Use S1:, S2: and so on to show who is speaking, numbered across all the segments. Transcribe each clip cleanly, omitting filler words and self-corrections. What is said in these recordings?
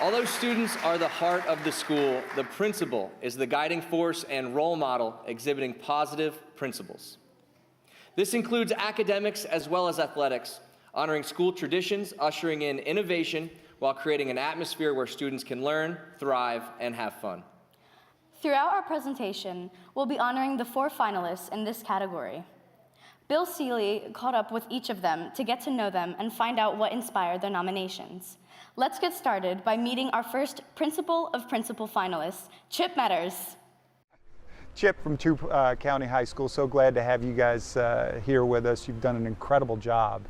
S1: Although students are the heart of the school, the principal is the guiding force and role model exhibiting positive principles. This includes academics as well as athletics, honoring school traditions, ushering in innovation, while creating an atmosphere where students can learn, thrive, and have fun.
S2: Throughout our presentation, we'll be honoring the 4 finalists in this category. Bill Seeley caught up with each of them to get to know them and find out what inspired their nominations. Let's get started by meeting our first Principal of Principal finalists, Chip Metters.
S3: Chip from Troup County High School, so glad to have you guys here with us. You've done an incredible job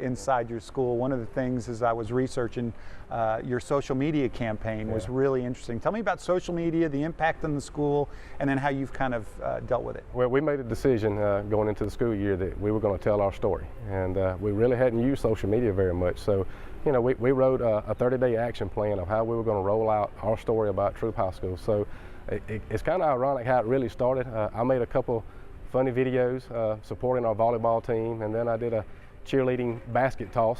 S3: inside your school. One of the things as I was researching your social media campaign was really interesting. Tell me about social media, the impact on the school, and then how you've kind of dealt with it.
S4: Well, we made a decision going into the school year that we were going to tell our story, and we really hadn't used social media very much. So, you know, we wrote a 30-day action plan of how we were going to roll out our story about Troup High School. So it's kind of ironic how it really started. I made a couple funny videos supporting our volleyball team, and then I did a cheerleading basket toss,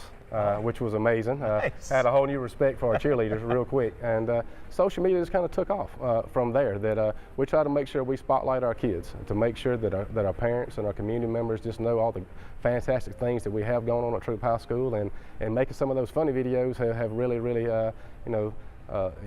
S4: which was amazing.
S3: Nice.
S4: Had a whole new respect for our cheerleaders real quick. And social media just kind of took off from there. That we try to make sure we spotlight our kids, to make sure that our parents and our community members just know all the fantastic things that we have going on at Troup High School, and making some of those funny videos have really,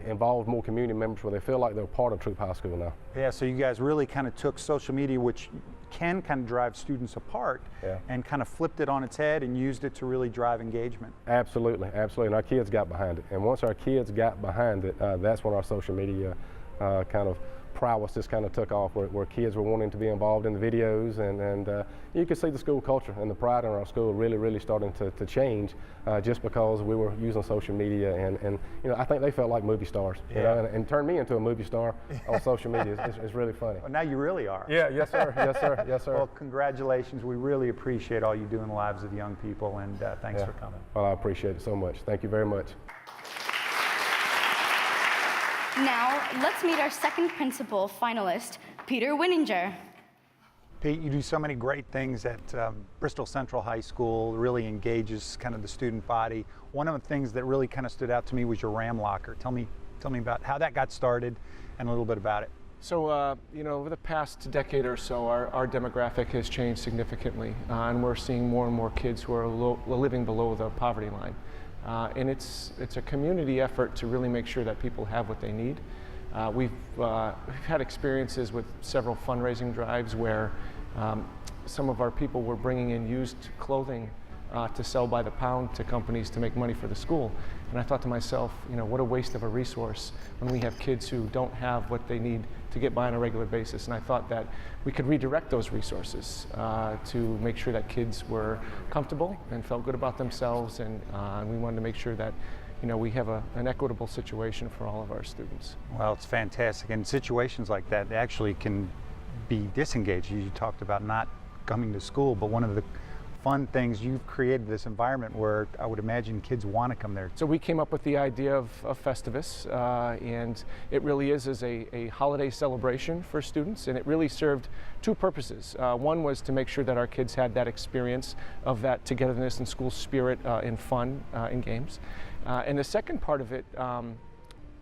S4: involved more community members where they feel like they're part of Troup High School now.
S3: Yeah, so you guys really kind of took social media, which can kind of drive students apart, and kind of flipped it on its head and used it to really drive engagement.
S4: Absolutely, absolutely, and our kids got behind it. And once our kids got behind it, that's when our social media kind of prowess just kind of took off, where kids were wanting to be involved in the videos, and you could see the school culture and the pride in our school really starting to change just because we were using social media, and you know, I think they felt like movie stars, you know, and turned me into a movie star on social media. It's really funny.
S3: Well, now you really are.
S4: Yeah, yes sir, yes sir, yes sir.
S3: Well, congratulations. We really appreciate all you do in the lives of young people, and thanks for coming.
S4: Well, I appreciate it so much. Thank you very much.
S2: Now, let's meet our second Principal finalist, Peter Winninger.
S3: Pete, you do so many great things at Bristol Central High School, really engages kind of the student body. One of the things that really kind of stood out to me was your Ram Locker. Tell me about how that got started and a little bit about it.
S5: So, you know, over the past decade or so, our demographic has changed significantly, and we're seeing more and more kids who are living below the poverty line. And it's a community effort to really make sure that people have what they need. We've had experiences with several fundraising drives where some of our people were bringing in used clothing to sell by the pound to companies to make money for the school. And I thought to myself, you know, what a waste of a resource when we have kids who don't have what they need to get by on a regular basis. And I thought that we could redirect those resources to make sure that kids were comfortable and felt good about themselves, and we wanted to make sure that, you know, we have an equitable situation for all of our students.
S3: Well, it's fantastic, and situations like that actually can be disengaged. You talked about not coming to school, but one of the fun things, you've created this environment where I would imagine kids want to come there.
S5: So we came up with the idea of Festivus, and it really is a holiday celebration for students, and it really served 2 purposes. One was to make sure that our kids had that experience of that togetherness and school spirit and fun in games. And the second part of it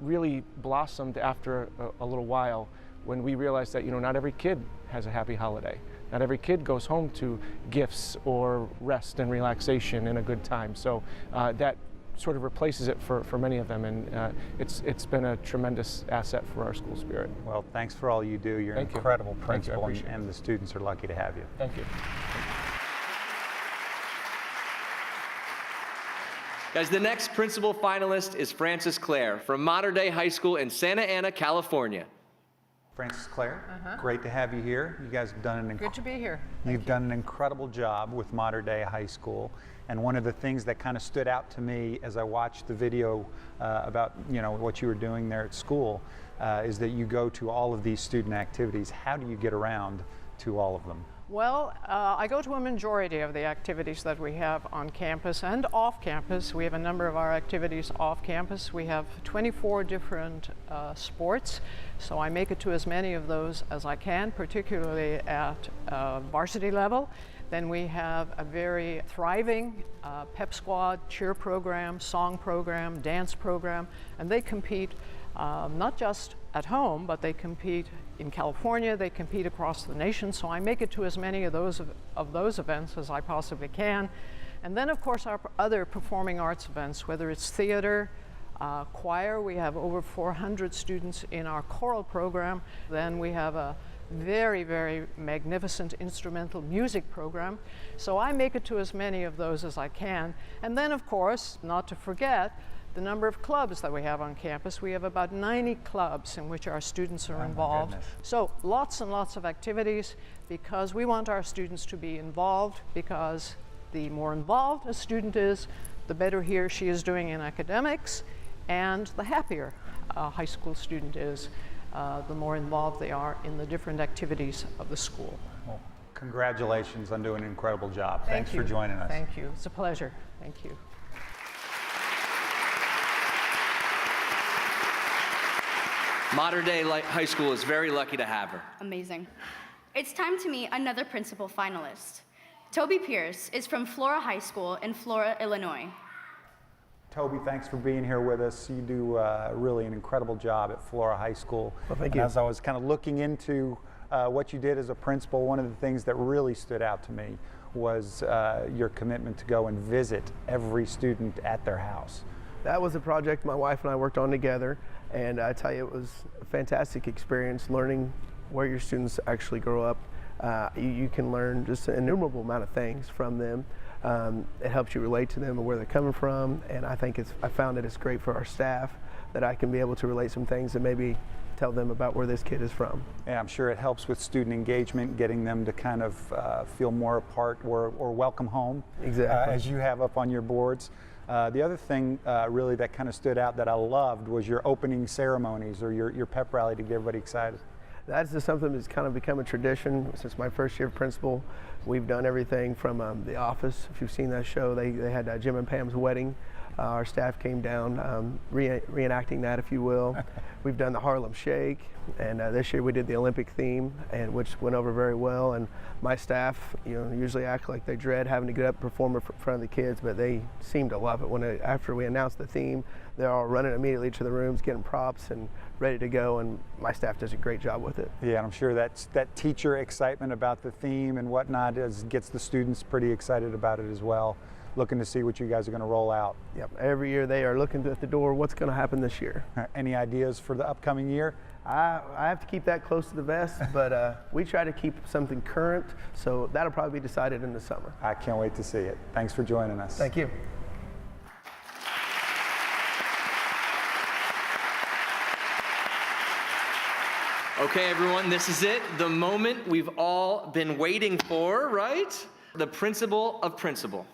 S5: really blossomed after a little while, when we realized that, you know, not every kid has a happy holiday. Not every kid goes home to gifts or rest and relaxation and a good time. So that sort of replaces it for many of them, and it's been a tremendous asset for our school spirit.
S3: Well, thanks for all you do. You're an incredible principal, and the students are lucky to have you.
S5: Thank you.
S1: Guys, the next Principal finalist is Frances Clare from Mater Dei High School in Santa Ana, California.
S3: Frances Clare, great to have you here. You guys have done
S6: Good to be here.
S3: You've done an incredible job with Mater Dei High School, and one of the things that kind of stood out to me as I watched the video about, you know, what you were doing there at school is that you go to all of these student activities. How do you get around to all of them?
S6: Well, I go to a majority of the activities that we have on campus and off campus. We have a number of our activities off campus. We have 24 different sports, so I make it to as many of those as I can, particularly at varsity level. Then we have a very thriving pep squad, cheer program, song program, dance program, and they compete not just at home, but they compete in California, they compete across the nation, so I make it to as many of those events as I possibly can. And then, of course, our other performing arts events, whether it's theater, choir, we have over 400 students in our choral program. Then we have a very, very magnificent instrumental music program. So I make it to as many of those as I can. And then, of course, not to forget, the number of clubs that we have on campus. We have about 90 clubs in which our students are involved. So lots and lots of activities, because we want our students to be involved, because the more involved a student is, the better he or she is doing in academics, and the happier a high school student is, the more involved they are in the different activities of the school.
S3: Well, congratulations on doing an incredible job. Thanks
S6: Thank
S3: for joining us.
S6: Thank you. It's a pleasure. Thank you.
S1: Mater Dei High School is very lucky to have her.
S2: Amazing. It's time to meet another principal finalist. Toby Pierce is from Flora High School in Flora, Illinois.
S3: Toby, thanks for being here with us. You do really an incredible job at Flora High School.
S7: Well, thank
S3: and
S7: you.
S3: as I was kind of looking into what you did as a principal, one of the things that really stood out to me was your commitment to go and visit every student at their house.
S7: That was a project my wife and I worked on together, and I tell you, it was a fantastic experience learning where your students actually grow up. You can learn just an innumerable amount of things from them. It helps you relate to them and where they're coming from, and I found that it's great for our staff that I can be able to relate some things and maybe tell them about where this kid is from.
S3: Yeah, I'm sure it helps with student engagement, getting them to kind of feel more a part or welcome home.
S7: Exactly.
S3: As you have up on your boards. The other thing really that kind of stood out that I loved was your opening ceremonies or your pep rally to get everybody excited.
S7: That's just something that's kind of become a tradition since my first year of principal. We've done everything from The Office. If you've seen that show, they had Jim and Pam's wedding. Our staff came down reenacting that, if you will. We've done the Harlem Shake, and this year we did the Olympic theme, and which went over very well. And my staff, usually act like they dread having to get up and perform in front of the kids, but they seem to love it. After we announced the theme, they're all running immediately to the rooms, getting props and ready to go. And my staff does a great job with it.
S3: Yeah, and I'm sure that teacher excitement about the theme and whatnot gets the students pretty excited about it as well. Looking to see what you guys are going to roll out.
S7: Yep. Every year they are looking at the door, what's going to happen this year?
S3: Any ideas for the upcoming year?
S7: I have to keep that close to the vest, but we try to keep something current, so that'll probably be decided in the summer.
S3: I can't wait to see it. Thanks for joining us.
S7: Thank you.
S1: Okay, everyone, this is it. The moment we've all been waiting for, right? The principal of principal.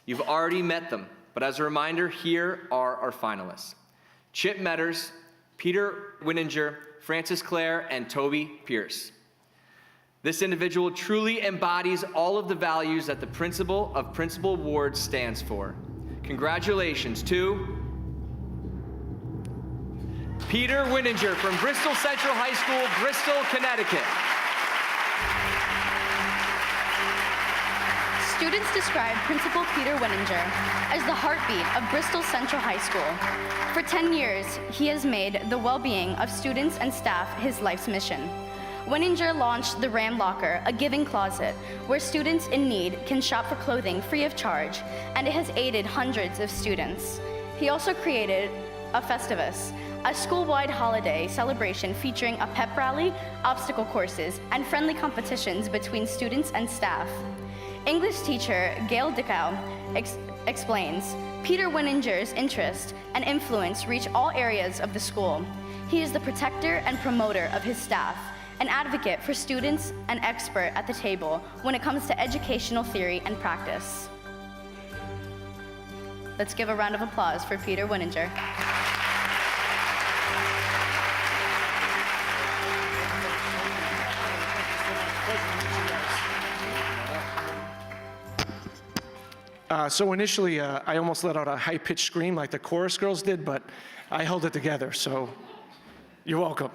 S1: You've already met them, but as a reminder, here are our finalists. Chip Metters, Peter Winninger, Frances Clare, and Toby Pierce. This individual truly embodies all of the values that the principal of Principal Awards stands for. Congratulations to Peter Winninger from Bristol Central High School, Bristol, Connecticut.
S2: Students describe Principal Peter Winninger as the heartbeat of Bristol Central High School. For 10 years, he has made the well-being of students and staff his life's mission. Winninger launched the Ram Locker, a giving closet, where students in need can shop for clothing free of charge, and it has aided hundreds of students. He also created a Festivus, a school-wide holiday celebration featuring a pep rally, obstacle courses, and friendly competitions between students and staff. English teacher Gail Dickow explains, Peter Winninger's interest and influence reach all areas of the school. He is the protector and promoter of his staff, an advocate for students, an expert at the table when it comes to educational theory and practice. Let's give a round of applause for Peter Winninger.
S5: So initially, I almost let out a high-pitched scream like the chorus girls did, but I held it together, so you're welcome.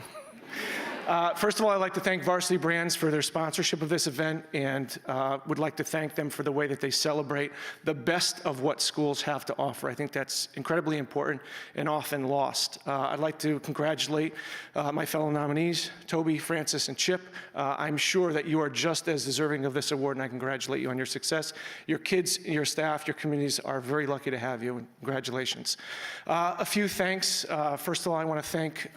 S5: First of all, I'd like to thank Varsity Brands for their sponsorship of this event, and would like to thank them for the way that they celebrate the best of what schools have to offer. I think that's incredibly important and often lost. I'd like to congratulate my fellow nominees, Toby, Francis, and Chip. I'm sure that you are just as deserving of this award, and I congratulate you on your success. Your kids, your staff, your communities are very lucky to have you, and congratulations. A few thanks. First of all, I want to thank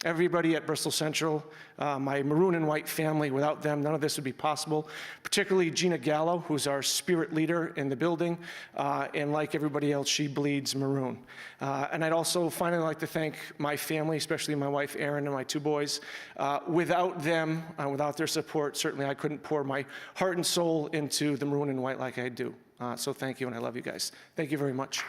S5: everybody at Bristol Central, my maroon and white family. Without them, none of this would be possible, particularly Gina Gallo, who's our spirit leader in the building, and like everybody else, she bleeds maroon. And I'd also finally like to thank my family, especially my wife Erin and my 2 boys. Without them, without their support, certainly I couldn't pour my heart and soul into the maroon and white like I do. So thank you, and I love you guys. Thank you very much.